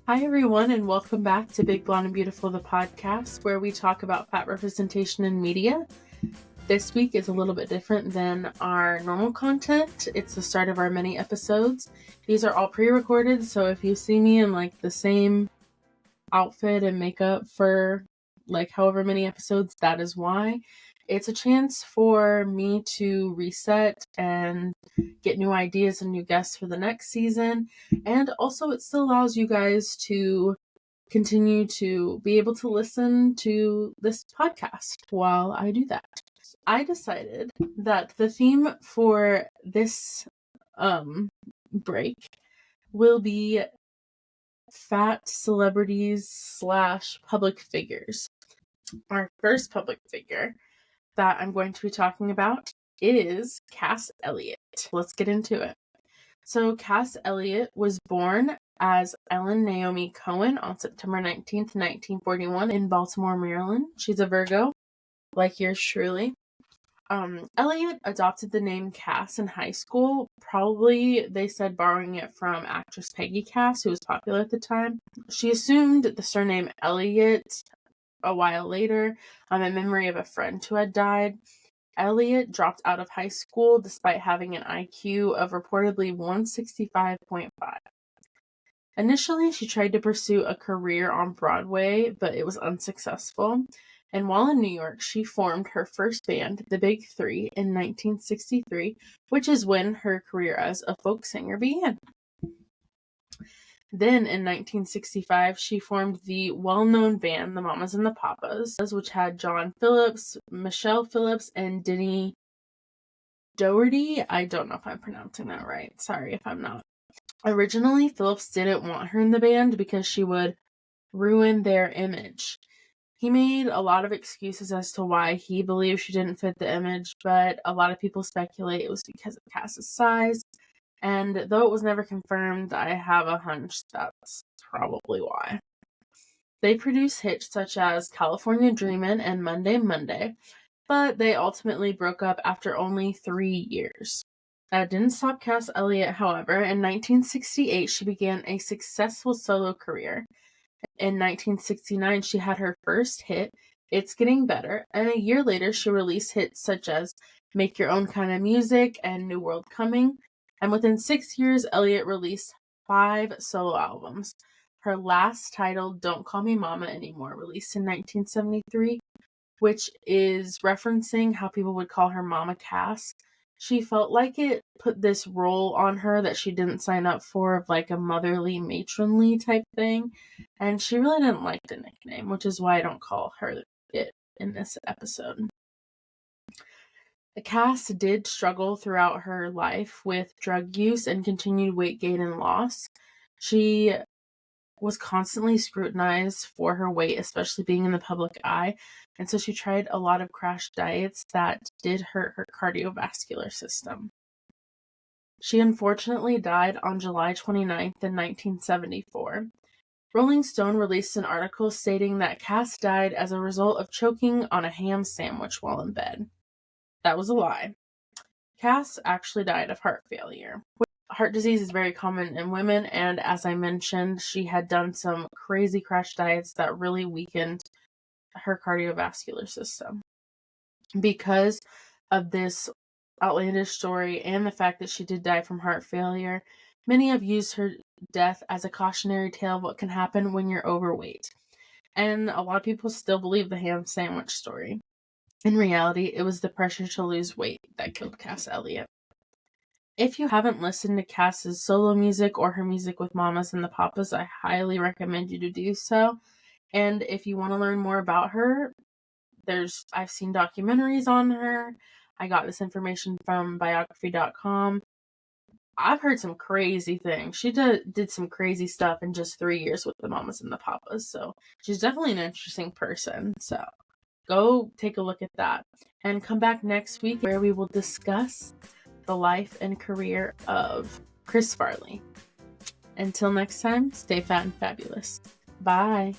Hi, everyone, and welcome back to Big Blonde and Beautiful, the podcast, where we talk about fat representation in media. This week is a little bit different than our normal content. It's the start of our mini episodes. These are all pre-recorded, so if you see me in the same outfit and makeup for however many episodes, that is why. It's a chance for me to reset and get new ideas and new guests for the next season. And also it still allows you guys to continue to be able to listen to this podcast while I do that. I decided that the theme for this break will be fat celebrities / public figures. Our first public figure that I'm going to be talking about is Cass Elliot. Let's get into it. So Cass Elliot was born as Ellen Naomi Cohen on September 19th, 1941 in Baltimore, Maryland. She's a Virgo, like yours truly. Elliot adopted the name Cass in high school, probably, they said, borrowing it from actress Peggy Cass, who was popular at the time. She assumed the surname Elliot a while later, in memory of a friend who had died. Elliot dropped out of high school despite having an IQ of reportedly 165.5. Initially, she tried to pursue a career on Broadway, but it was unsuccessful. And while in New York, she formed her first band, the Big Three, in 1963, which is when her career as a folk singer began. Then, in 1965, she formed the well-known band, the Mamas and the Papas, which had John Phillips, Michelle Phillips, and Denny Doherty. I don't know if I'm pronouncing that right. Sorry if I'm not. Originally, Phillips didn't want her in the band because she would ruin their image. He made a lot of excuses as to why he believed she didn't fit the image, but a lot of people speculate it was because of Cass's size. And though it was never confirmed, I have a hunch that's probably why. They produced hits such as California Dreamin' and Monday Monday, but they ultimately broke up after only 3 years. That didn't stop Cass Elliot, however. In 1968, she began a successful solo career. In 1969, she had her first hit, It's Getting Better, and a year later, she released hits such as Make Your Own Kind of Music and New World Coming. And within 6 years, Elliot released 5 solo albums. Her last, titled Don't Call Me Mama Anymore, released in 1973, which is referencing how people would call her Mama Cass. She felt like it put this role on her that she didn't sign up for, of a motherly, matronly type thing. And she really didn't like the nickname, which is why I don't call her it in this episode. Cass did struggle throughout her life with drug use and continued weight gain and loss. She was constantly scrutinized for her weight, especially being in the public eye, and so she tried a lot of crash diets that did hurt her cardiovascular system. She unfortunately died on July 29th in 1974. Rolling Stone released an article stating that Cass died as a result of choking on a ham sandwich while in bed. That was a lie. Cass actually died of heart failure. Heart disease is very common in women, and as I mentioned, she had done some crazy crash diets that really weakened her cardiovascular system. Because of this outlandish story and the fact that she did die from heart failure, many have used her death as a cautionary tale of what can happen when you're overweight. And a lot of people still believe the ham sandwich story. In reality, it was the pressure to lose weight that killed Cass Elliot. If you haven't listened to Cass's solo music or her music with Mamas and the Papas, I highly recommend you to do so. And if you want to learn more about her, I've seen documentaries on her. I got this information from biography.com. I've heard some crazy things. She did some crazy stuff in just 3 years with the Mamas and the Papas, so she's definitely an interesting person. So go take a look at that. And come back next week where we will discuss the life and career of Chris Farley. Until next time, stay fat and fabulous. Bye.